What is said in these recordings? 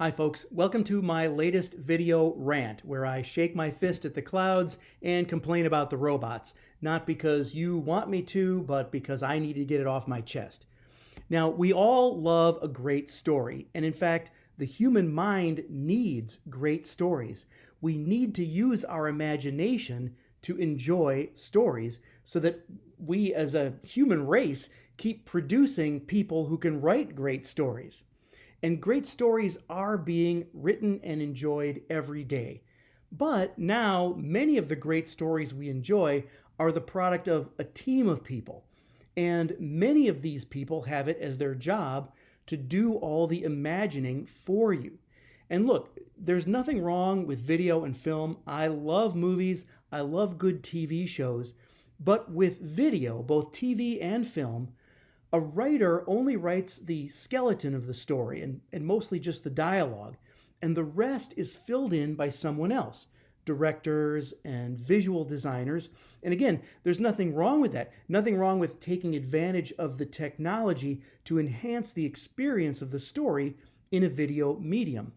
Hi folks, welcome to my latest video rant where I shake my fist at the clouds and complain about the robots. Not because you want me to, but because I need to get it off my chest. Now, we all love a great story, and in fact, the human mind needs great stories. We need to use our imagination to enjoy stories so that we as a human race keep producing people who can write great stories. And great stories are being written and enjoyed every day. But now, many of the great stories we enjoy are the product of a team of people. And many of these people have it as their job to do all the imagining for you. And look, there's nothing wrong with video and film. I love movies. I love good TV shows. But with video, both TV and film, a writer only writes the skeleton of the story and mostly just the dialogue, and the rest is filled in by someone else, directors and visual designers. And again, there's nothing wrong with that. Nothing wrong with taking advantage of the technology to enhance the experience of the story in a video medium.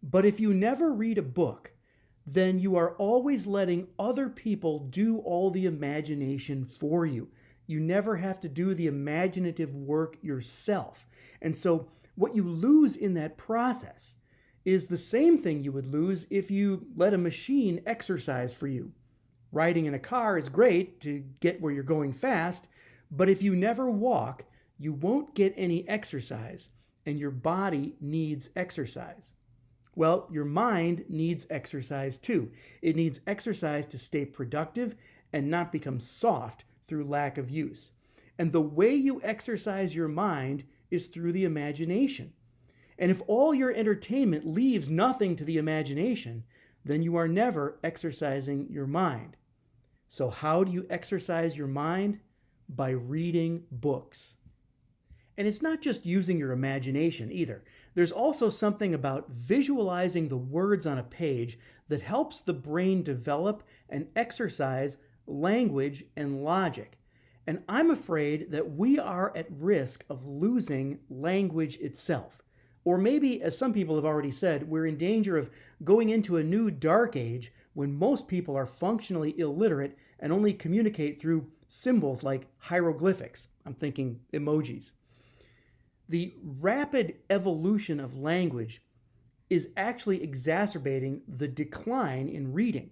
But if you never read a book, then you are always letting other people do all the imagination for you. You never have to do the imaginative work yourself. And so what you lose in that process is the same thing you would lose if you let a machine exercise for you. Riding in a car is great to get where you're going fast, but if you never walk, you won't get any exercise, and your body needs exercise. Well, your mind needs exercise too. It needs exercise to stay productive and not become soft through lack of use. And the way you exercise your mind is through the imagination. And if all your entertainment leaves nothing to the imagination, then you are never exercising your mind. So how do you exercise your mind? By reading books. And it's not just using your imagination either. There's also something about visualizing the words on a page that helps the brain develop and exercise language and logic. And I'm afraid that we are at risk of losing language itself. Or maybe, as some people have already said, we're in danger of going into a new dark age when most people are functionally illiterate and only communicate through symbols like hieroglyphics. I'm thinking emojis. The rapid evolution of language is actually exacerbating the decline in reading.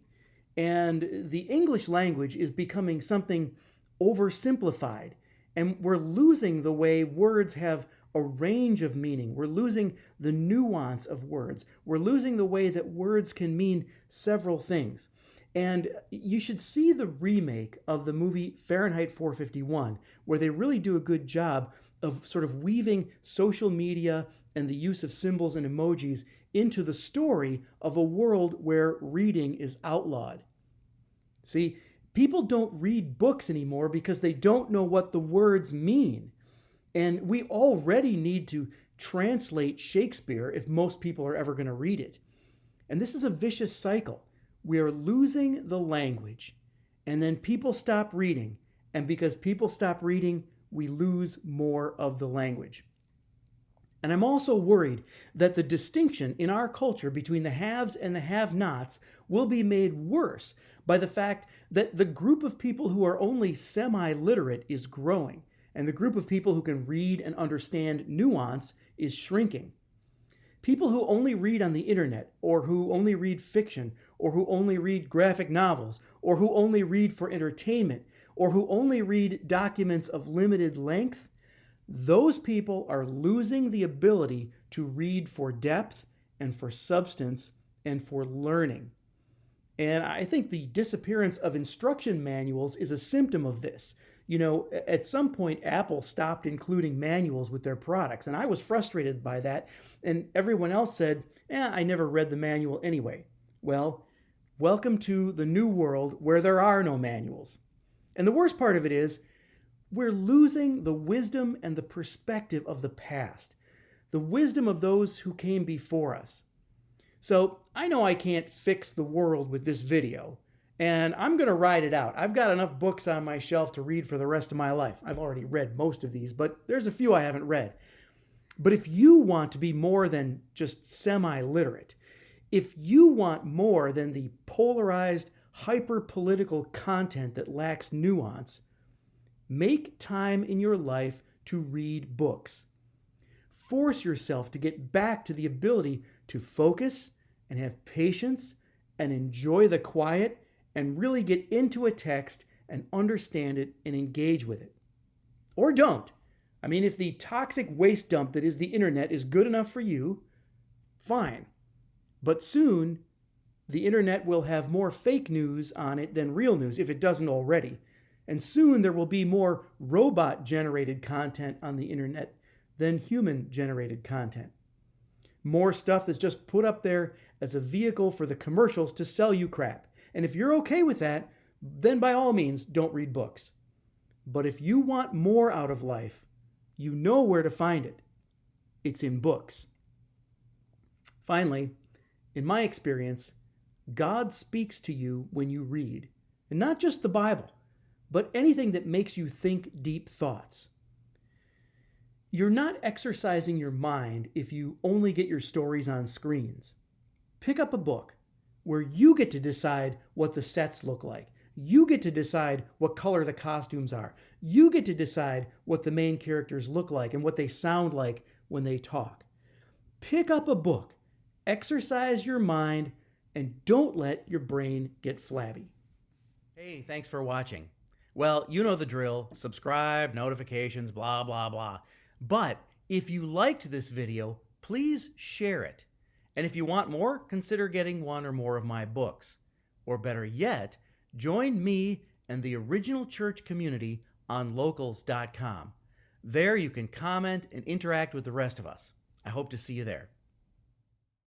And the English language is becoming something oversimplified. And we're losing the way words have a range of meaning. We're losing the nuance of words. We're losing the way that words can mean several things. And you should see the remake of the movie Fahrenheit 451, where they really do a good job of sort of weaving social media and the use of symbols and emojis into the story of a world where reading is outlawed. See, people don't read books anymore because they don't know what the words mean. And we already need to translate Shakespeare if most people are ever going to read it. And this is a vicious cycle. We are losing the language, and then people stop reading. And because people stop reading, we lose more of the language. And I'm also worried that the distinction in our culture between the haves and the have-nots will be made worse by the fact that the group of people who are only semi-literate is growing, and the group of people who can read and understand nuance is shrinking. People who only read on the internet, or who only read fiction, or who only read graphic novels, or who only read for entertainment, or who only read documents of limited length, those people are losing the ability to read for depth and for substance and for learning. And I think the disappearance of instruction manuals is a symptom of this. You know, at some point, Apple stopped including manuals with their products, and I was frustrated by that. And everyone else said, I never read the manual anyway. Well, welcome to the new world where there are no manuals. And the worst part of it is, we're losing the wisdom and the perspective of the past, the wisdom of those who came before us. So I know I can't fix the world with this video, and I'm going to ride it out. I've got enough books on my shelf to read for the rest of my life. I've already read most of these, but there's a few I haven't read. But if you want to be more than just semi-literate, if you want more than the polarized, hyper-political content that lacks nuance, make time in your life to read books. Force yourself to get back to the ability to focus and have patience and enjoy the quiet and really get into a text and understand it and engage with it. Or don't. I mean, if the toxic waste dump that is the internet is good enough for you, fine. But soon, the internet will have more fake news on it than real news, if it doesn't already. And soon there will be more robot-generated content on the internet than human-generated content. More stuff that's just put up there as a vehicle for the commercials to sell you crap. And if you're okay with that, then by all means, don't read books. But if you want more out of life, you know where to find it. It's in books. Finally, in my experience, God speaks to you when you read, and not just the Bible, but anything that makes you think deep thoughts. You're not exercising your mind if you only get your stories on screens. Pick up a book where you get to decide what the sets look like. You get to decide what color the costumes are. You get to decide what the main characters look like and what they sound like when they talk. Pick up a book, exercise your mind, and don't let your brain get flabby. Hey, thanks for watching. Well, you know the drill. Subscribe, notifications, blah, blah, blah. But if you liked this video, please share it. And if you want more, consider getting one or more of my books. Or better yet, join me and the original church community on locals.com. There you can comment and interact with the rest of us. I hope to see you there.